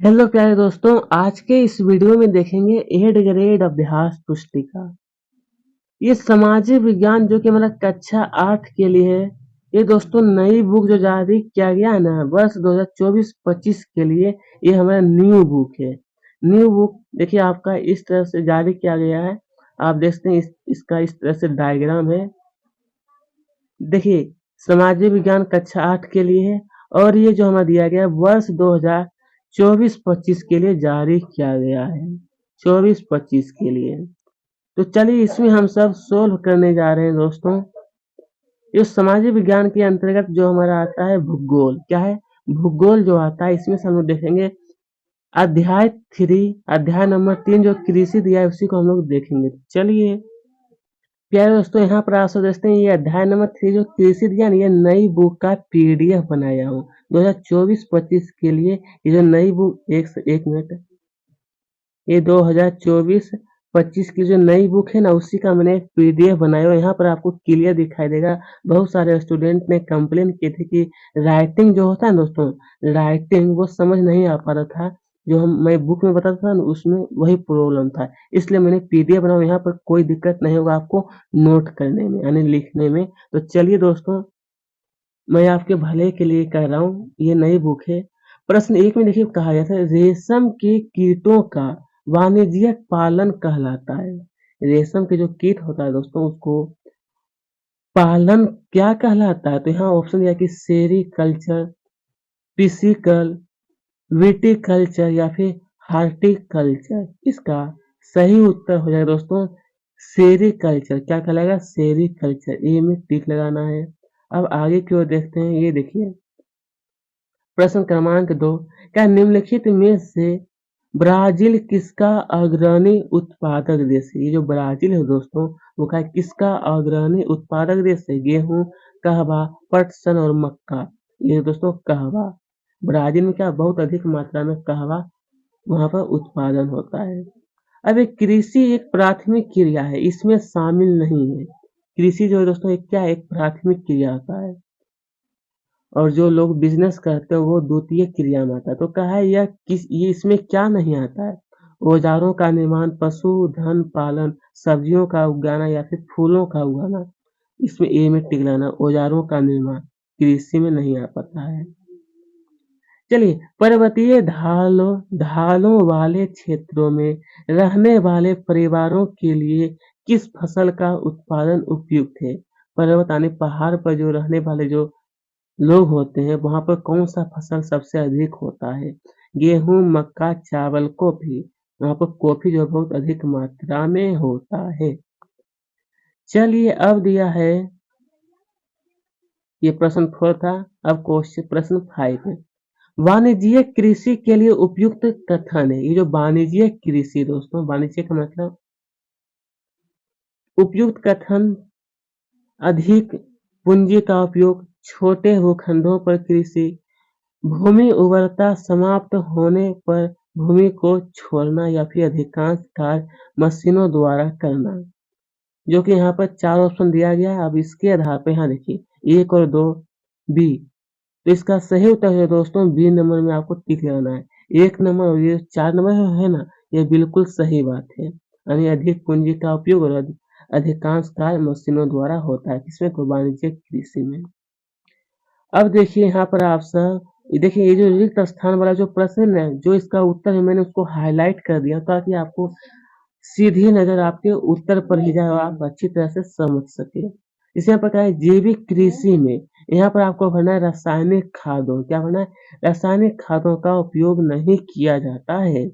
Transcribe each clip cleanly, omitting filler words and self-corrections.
Hello प्यारे दोस्तों, आज के इस वीडियो में देखेंगे 8 ग्रेड अभ्यास पुस्तिका। ये सामाजिक विज्ञान जो कि हमारा कक्षा 8 के लिए है। ये दोस्तों नई बुक जो जारी किया गया है ना वर्ष 2024-25 के लिए, ये हमारा न्यू बुक है। न्यू बुक देखिए आपका इस तरह से जारी किया गया है। आप देखते हैं इसका इस तरह से डायग्राम है। देखिए सामाजिक विज्ञान कक्षा 8 के लिए है और ये जो हमें दिया गया है वर्ष 2024-25 के लिए जारी किया गया है। 24-25 के लिए तो चलिए इसमें हम सब सोल्व करने जा रहे हैं दोस्तों। इस सामाजिक विज्ञान के अंतर्गत जो हमारा आता है भूगोल, क्या है भूगोल जो आता है, इसमें से हम लोग देखेंगे अध्याय 3, अध्याय नंबर 3 जो कृषि दिया है उसी को हम लोग देखेंगे। चलिए प्यारे दोस्तों, यहाँ पर आप सब देखते हैं ये अध्याय नंबर 3 जो कृषि दिया ना, ये नई बुक का पीडीएफ बनाया हूँ 2024-25 के लिए। ये जो नई बुक एक मिनट, ये 2024-25 की जो नई बुक है ना उसी का मैंने एक पीडीएफ बनाया हुआ। यहाँ पर आपको क्लियर दिखाई देगा। बहुत सारे स्टूडेंट ने कंप्लेन की थी कि राइटिंग जो होता है दोस्तों, राइटिंग वो समझ नहीं आ पा रहा था। जो मैं बुक में बताता था ना उसमें वही प्रॉब्लम था, इसलिए मैंने पीडीएफ बनाया। यहाँ पर कोई दिक्कत नहीं होगा आपको नोट करने में यानी लिखने में। तो चलिए दोस्तों, मैं आपके भले के लिए कह रहा हूँ, ये नई बुक है। प्रश्न 1 में देखिए कहा गया था रेशम के कीटों का वाणिज्यिक पालन कहलाता है। रेशम के जो कीट होता है दोस्तों उसको पालन क्या कहलाता है? तो यहाँ ऑप्शन दिया कि सेरीकल्चर, पिसिकल, विटिकल्चर या फिर हार्टिकल्चर। इसका सही उत्तर हो जाएगा दोस्तों सेरीकल्चर। क्या कहलाएगा? सेरीकल्चर। ए में टिक लगाना है। अब आगे की ओर देखते हैं। ये देखिए प्रश्न क्रमांक 2, क्या निम्नलिखित में से ब्राजील किसका अग्रणी उत्पादक देश है? ये जो ब्राजील है दोस्तों वो क्या किसका अग्रणी उत्पादक देश है? गेहूं, कहवा, पटसन और मक्का। ये दोस्तों कहवा, ब्राजील में क्या बहुत अधिक मात्रा में कहवा वहां पर उत्पादन होता है। अब एक कृषि एक प्राथमिक क्रिया है, इसमें शामिल नहीं है। कृषि जो है दोस्तों एक क्या है? एक प्राथमिक क्रिया होता है और जो लोग बिजनेस करते हैं वो द्वितीय क्रिया में आता है। तो कहा है ये इसमें क्या नहीं आता है? औजारों का निर्माण, पशुधन पालन, सब्जियों का उगाना या फिर फूलों का उगाना। इसमें ए में टिक लाना, औजारों का निर्माण कृषि में नहीं आ पाता है। चलिए पर्वतीय ढालों वाले क्षेत्रों में रहने वाले परिवारों के लिए किस फसल का उत्पादन उपयुक्त है? पर्वत यानी पहाड़ पर जो रहने वाले जो लोग होते हैं वहां पर कौन सा फसल सबसे अधिक होता है? गेहूं, मक्का, चावल, कॉफी। वहां पर कॉफी जो बहुत अधिक मात्रा में होता है। चलिए अब दिया है, ये प्रश्न 4 था। अब क्वेश्चन प्रश्न 5 है। वाणिज्यिक कृषि के लिए उपयुक्त कथन है। ये जो वाणिज्यिक कृषि दोस्तों, वाणिज्य का मतलब उपयुक्त कथन, अधिक पूंजी का उपयोग, छोटे भूखंडों पर कृषि, भूमि उर्वरता समाप्त होने पर भूमि को छोड़ना या फिर अधिकांश कार्य मशीनों द्वारा करना। जो कि यहाँ पर 4 ऑप्शन दिया गया है। अब इसके आधार पर यहाँ देखिए 1 और 2 बी। तो इसका सही उत्तर है दोस्तों बी नंबर में आपको टिक लगाना है। 1 नंबर और ये 4 नंबर है ना, ये बिल्कुल सही बात है। यानी अधिक पूंजी का उपयोग और अधिकांश कार्य मशीनों द्वारा होता है। किसमें? तो वाणिज्यिक कृषि में। अब देखिए यहाँ पर आप सब देखिए ये जो रिक्त स्थान वाला जो प्रश्न है, जो इसका उत्तर है मैंने उसको हाईलाइट कर दिया ताकि आपको सीधी नजर आपके उत्तर पर ही जाए और आप अच्छी तरह से समझ सके। इसी यहाँ पर क्या है जैविक कृषि में, यहाँ पर आपको भरना है रासायनिक खादों। क्या भरना है? रासायनिक खादों का उपयोग नहीं किया जाता है।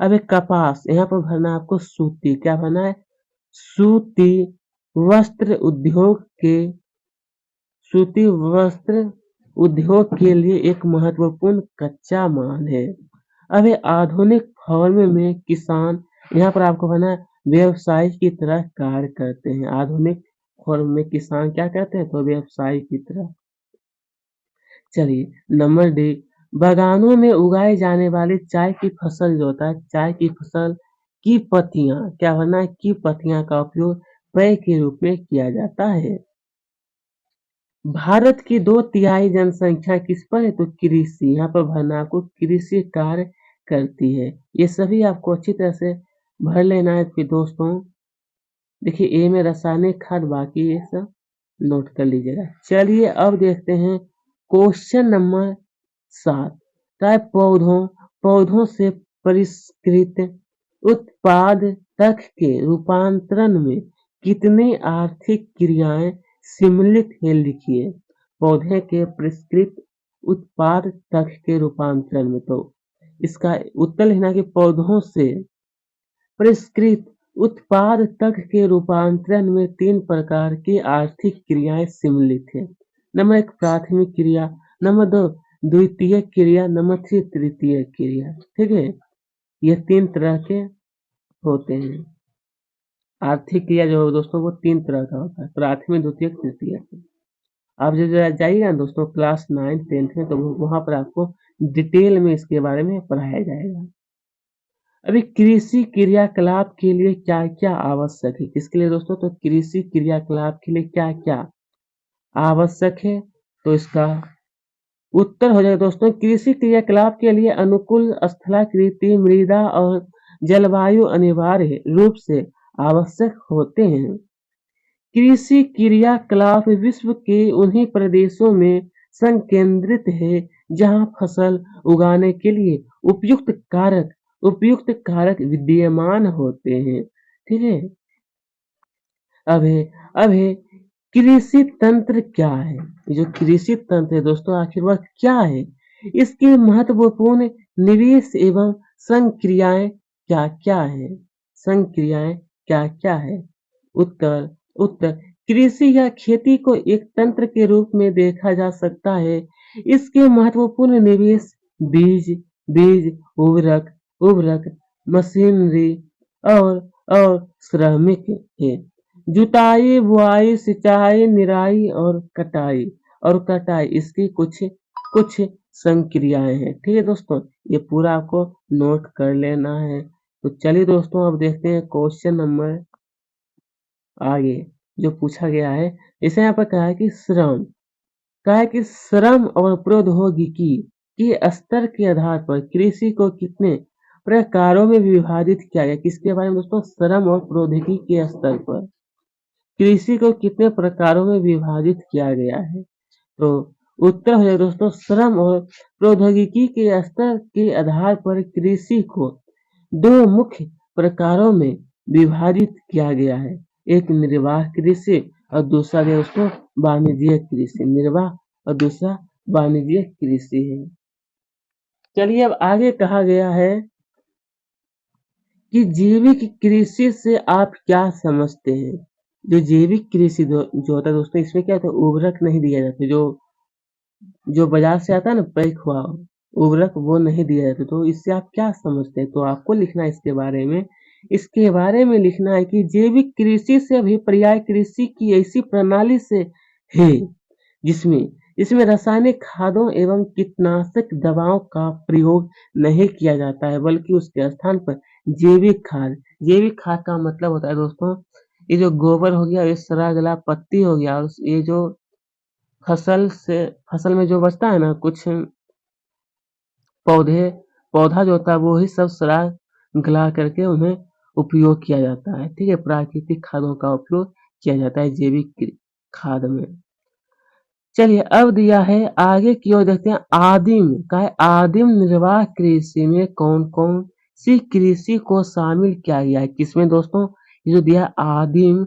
अब एक कपास, यहाँ पर भरना है आपको सूती। क्या भरना है? सूती वस्त्र उद्योग के सूती वस्त्र उद्योग के लिए एक महत्वपूर्ण कच्चा माल है। अब ये आधुनिक फॉर्म में किसान, यहाँ पर आपको बना व्यवसाय की तरह कार्य करते हैं। आधुनिक फॉर्म में किसान क्या करते हैं? तो व्यवसाय की तरह। चलिए नंबर डी, बागानों में उगाए जाने वाली चाय की फसल जो होता है, चाय की फसल की पत्तियां, क्या बनना है? की पत्तियां का उपयोग पेय के रूप में किया जाता है। भारत की 2/3 जनसंख्या किस पर है? तो कृषि। यहाँ पर भरना आपको कृषि कार्य करती है। ये सभी आपको अच्छी तरह से भर लेना है फिर दोस्तों। देखिए ए में रासायनिक खाद, बाकी ये सब नोट कर लीजिएगा। चलिए अब देखते हैं क्वेश्चन नंबर 7। पौधों से परिष्कृत उत्पाद तक के रूपांतरण में कितनी आर्थिक क्रियाएं सम्मिलित हैं, लिखिए। पौधे के परिष्कृत उत्पाद तक के रूपांतरण में, तो इसका उत्तर लिखना कि पौधों से परिष्कृत उत्पाद तक के रूपांतरण में 3 प्रकार की आर्थिक क्रियाएं सम्मिलित हैं। नंबर 1 प्राथमिक क्रिया, नंबर 2 द्वितीयक क्रिया, नंबर 3 तृतीयक क्रिया। ठीक है, ये 3 तरह के होते हैं। आर्थिक क्रिया जो है दोस्तों वो 3 तरह का होता है, प्राथमिक, द्वितीयक, तृतीयक। आप जब जाइएगा ना दोस्तों क्लास 9, 10 में, तो वहां पर आपको डिटेल में इसके बारे में पढ़ाया जाएगा। अभी कृषि क्रियाकलाप के लिए क्या क्या आवश्यक है, किसके लिए दोस्तों, तो कृषि क्रियाकलाप के लिए क्या क्या आवश्यक है, तो इसका उत्तर हो जाएगा दोस्तों, कृषि क्रियाकलाप के लिए अनुकूल स्थलाकृति, मृदा और जलवायु अनिवार्य रूप से आवश्यक होते हैं। कृषि क्रियाकलाप विश्व के उन्हीं प्रदेशों में संकेंद्रित है जहां फसल उगाने के लिए उपयुक्त कारक विद्यमान होते हैं। ठीक है, अब है कृषि तंत्र क्या है। ये जो कृषि तंत्र है दोस्तों आखिर वह क्या है, इसकी महत्वपूर्ण निवेश एवं संक्रियाएं क्या क्या है, संक्रियाएं क्या क्या है। उत्तर उत्तर कृषि या खेती को एक तंत्र के रूप में देखा जा सकता है। इसके महत्वपूर्ण निवेश बीज बीज उर्वरक मशीनरी और श्रमिक है। जुताई, बुआई, सिंचाई, निराई और कटाई इसकी कुछ कुछ संक्रियाएं हैं। ठीक है दोस्तों, ये पूरा आपको नोट कर लेना है। तो चलिए दोस्तों अब देखते हैं क्वेश्चन नंबर आगे जो पूछा गया है। इसे यहाँ पर कहा है कि श्रम और प्रौद्योगिकी के स्तर के आधार पर कृषि को कितने प्रकारों में विभाजित किया गया। किसके बारे में दोस्तों, श्रम और प्रौद्योगिकी के स्तर पर कृषि को कितने प्रकारों में विभाजित किया गया है। तो उत्तर हो जाएगा दोस्तों, श्रम और प्रौद्योगिकी के स्तर के आधार पर कृषि को 2 मुख्य प्रकारों में विभाजित किया गया है। एक निर्वाह कृषि और दूसरा दोस्तों वाणिज्यिक कृषि। निर्वाह और दूसरा वाणिज्यिक कृषि है। चलिए अब आगे कहा गया है कि जैविक कृषि से आप क्या समझते हैं। जो जैविक कृषि जो होता है दोस्तों, इसमें क्या होता है, उर्वरक नहीं दिया जाता। जो बाजार से आता है ना पैक हुआ उर्वरक, वो नहीं दिया जाता। तो इससे आप क्या समझते हैं, तो आपको लिखना है इसके बारे में। इसके बारे में लिखना है कि जैविक कृषि से अभिप्राय कृषि की ऐसी प्रणाली से है जिसमें इसमें रासायनिक खादों एवं कीटनाशक दवाओं का प्रयोग नहीं किया जाता है, बल्कि उसके स्थान पर जैविक खाद का मतलब होता है दोस्तों, ये जो गोबर हो गया, ये सड़ा गला पत्ती हो गया, और ये जो फसल में जो बचता है ना कुछ पौधा जो होता है वो ही सब सड़ा गला करके उन्हें उपयोग किया जाता है। ठीक है, प्राकृतिक खादों का उपयोग किया जाता है जैविक खाद में। चलिए अब दिया है आगे की ओर देखते हैं। आदिम निर्वाह कृषि में कौन कौन सी कृषि को शामिल किया गया है। किसमें दोस्तों, ये जो दिया आदिम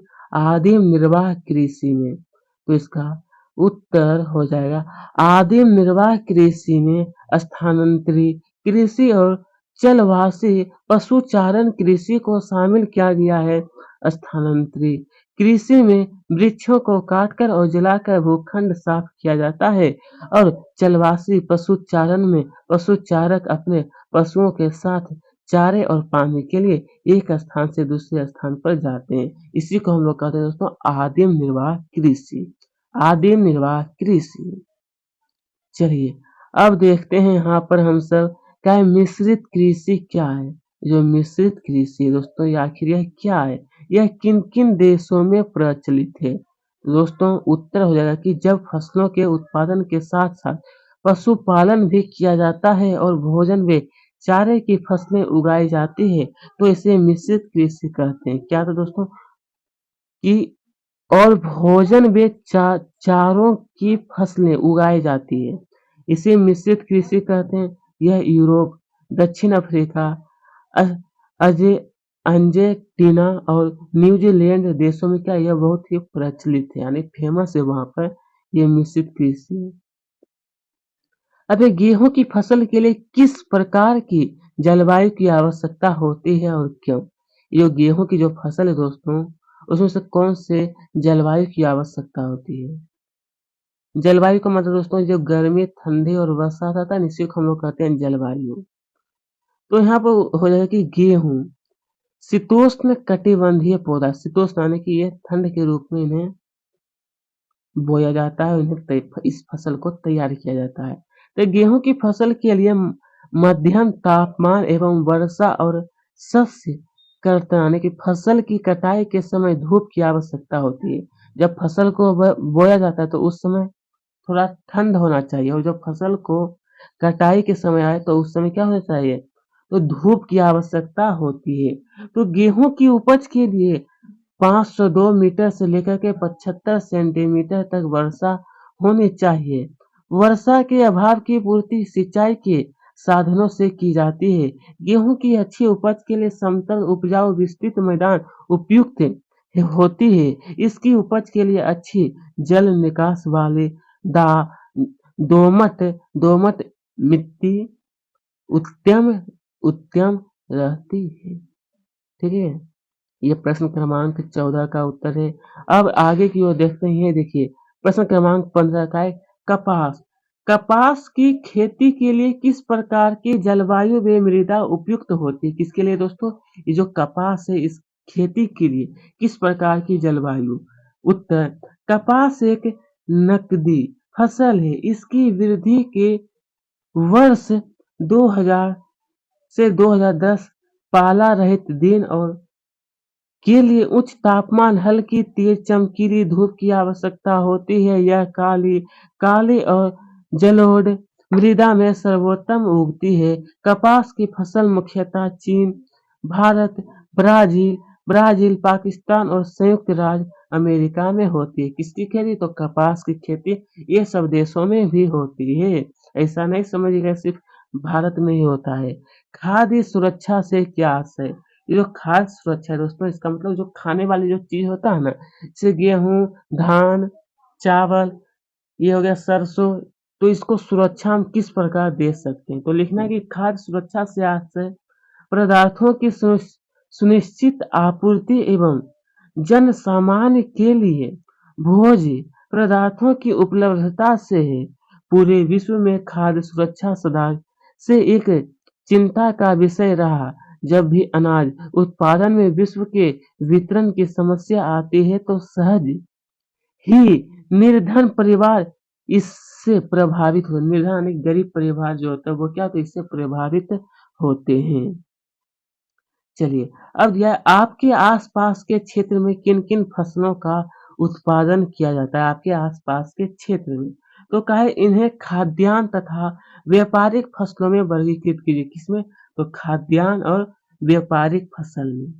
निर्वाह कृषि में, तो इसका उत्तर हो जाएगा आदिम निर्वाह कृषि में स्थानांतरित कृषि और चलवासी पशुचारण कृषि को शामिल किया गया है। स्थानांतरित कृषि में वृक्षों को काटकर और जलाकर भूखंड साफ किया जाता है, और चलवासी पशुचारण में पशुचारक अपने पशुओं के साथ चारे और पानी के लिए एक स्थान से दूसरे स्थान पर जाते हैं। इसी को हम लोग कहते हैं दोस्तों आदिम निर्वाह कृषि। आदिम निर्वाह कृषि। चलिए अब देखते हैं यहाँ पर हम सब क्या है, मिश्रित कृषि क्या है। जो मिश्रित कृषि है दोस्तों, ये आखिर यह क्या है, यह किन किन देशों में प्रचलित है। दोस्तों उत्तर हो जाएगा कि जब फसलों के उत्पादन के साथ साथ पशुपालन भी किया जाता है और भोजन व चारे की फसलें उगाई जाती है तो इसे मिश्रित कृषि कहते हैं। क्या? तो दोस्तों कि और भोजन व चारों की फसलें उगाई जाती है, इसे मिश्रित कृषि कहते हैं। यह यूरोप, दक्षिण अफ्रीका, अ- अजे अर्जेंटीना और न्यूजीलैंड देशों में क्या यह बहुत ही प्रचलित है, यानी फेमस है वहां पर ये मिश्रित कृषि। अब ये गेहूं की फसल के लिए किस प्रकार की जलवायु की आवश्यकता होती है और क्यों? ये गेहूं की जो फसल है दोस्तों, उसमें से कौन से जलवायु की आवश्यकता होती है? जलवायु का मतलब दोस्तों जो गर्मी, ठंडी और वर्षा रहता है ना, इसी को हम लोग कहते हैं जलवायु। तो यहाँ पर हो जाएगा कि गेहूं शीतोष्ण कटिबंधीय पौधा, शीतोष्ण यानी कि ये ठंड के रूप में इन्हें बोया जाता है, इस फसल को तैयार किया जाता है। तो गेहूं की फसल के लिए मध्यम तापमान एवं वर्षा और शस्य करता यानी कि फसल की कटाई के समय धूप की आवश्यकता होती है। जब फसल को बोया जाता है तो उस समय थोड़ा ठंड होना चाहिए, और जब फसल को कटाई के समय आए तो उस समय क्या होना चाहिए? तो धूप की आवश्यकता होती है। तो गेहूं की उपज के लिए 502 मीटर से लेकर के 75 सेंटीमीटर तक वर्षा होनी चाहिए। वर्षा के अभाव की पूर्ति सिंचाई के साधनों से की जाती है। गेहूं की अच्छी उपज के लिए समतल उपजाऊ विस्तृत मैदान उपयुक्त होती है। इसकी उपज के लिए अच्छी जल निकास वाले दा दोमट दोमट मिट्टी उत्तम उत्तम रहती है। ठीक है, ये प्रश्न क्रमांक 14 का उत्तर है। अब आगे की ओर देखते हैं, ये देखिए प्रश्न क्रमांक 15 का है कपास। कपास की खेती के लिए किस प्रकार की जलवायु व मृदा उपयुक्त होती है? किसके लिए दोस्तों? ये जो कपास है इस खेती के लिए किस प्रकार की जलवायु? उत्तर, कपास एक नकदी फसल है। इसकी वृद्धि के वर्ष 2000 से 2010 पाला रहित दिन और के लिए उच्च तापमान, हल्की तेज चमकीली धूप की आवश्यकता होती है। यह काली और जलोढ़ मृदा में सर्वोत्तम उगती है। कपास की फसल मुख्यतः चीन, भारत, ब्राजील, पाकिस्तान और संयुक्त राज्य अमेरिका में होती है। किसकी खेती? तो कपास की खेती ये सब देशों में भी होती है। ऐसा नहीं समझिएगा सिर्फ भारत में ही होता है। खाद्य सुरक्षा से क्या आशय? ये जो खाद्य सुरक्षा है दोस्तों, इसका मतलब जो खाने वाली जो चीज होता है ना, जैसे गेहूं, धान, चावल, ये हो गया सरसों, तो इसको सुरक्षा हम किस प्रकार दे सकते हैं? तो लिखना है कि खाद्य सुरक्षा से आशय पदार्थों की सुनिश्चित आपूर्ति एवं जन सामान्य के लिए भोज्य पदार्थों की उपलब्धता से है। पूरे विश्व में खाद्य सुरक्षा सदा से एक चिंता का विषय रहा। जब भी अनाज उत्पादन में विश्व के वितरण की समस्या आती है तो सहज ही निर्धन परिवार इससे प्रभावित हो, निर्धन यानी गरीब परिवार जो होता है वो क्या, तो इससे प्रभावित होते हैं। चलिए, अब यह आपके आसपास के क्षेत्र में किन किन फसलों का उत्पादन किया जाता है? आपके आसपास के क्षेत्र में तो कहे इन्हें खाद्यान्न तथा व्यापारिक फसलों में वर्गीकृत कीजिए। किसमें? तो खाद्यान्न और व्यापारिक फसल में।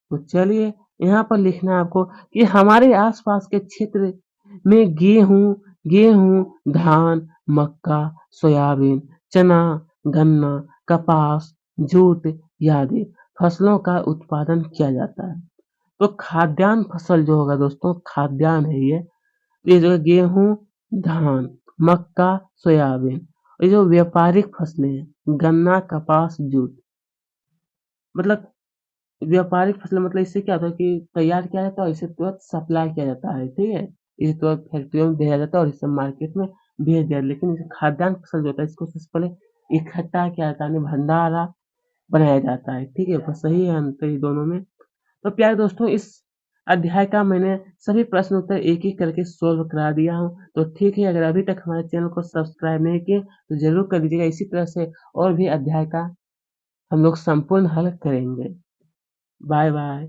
तो चलिए, यहाँ पर लिखना है आपको कि हमारे आसपास के क्षेत्र में गेहूं, धान, मक्का, सोयाबीन, चना, गन्ना, कपास, जूट आदि फसलों का उत्पादन किया जाता है। तो खाद्यान्न फसल जो होगा दोस्तों, खाद्यान्न है ये जो गेहूं, धान, मक्का, सोयाबीन, ये जो व्यापारिक फसलें हैं गन्ना, कपास, जूट, मतलब व्यापारिक फसल मतलब इससे क्या होता है कि तैयार किया जाता है और इसे तुरंत सप्लाई किया जाता है, ठीक है? इसे तुरंत फैक्ट्रियों में भेजा जाता है और इसे मार्केट में भेज दिया, लेकिन इसे खाद्यान्न फसल जो होता है इसको सबसे पहले इकट्ठा किया जाता है, यानी भंडारा बनाया जाता है, ठीक है? बस सही है अंतर ये दोनों में। तो प्यारे दोस्तों, इस अध्याय का मैंने सभी प्रश्न उत्तर एक एक करके सोल्व करा दिया हूँ। तो ठीक है, अगर अभी तक हमारे चैनल को सब्सक्राइब नहीं किए तो जरूर कर लीजिएगा। इसी तरह से और भी अध्याय का हम लोग संपूर्ण हल करेंगे। Bye bye.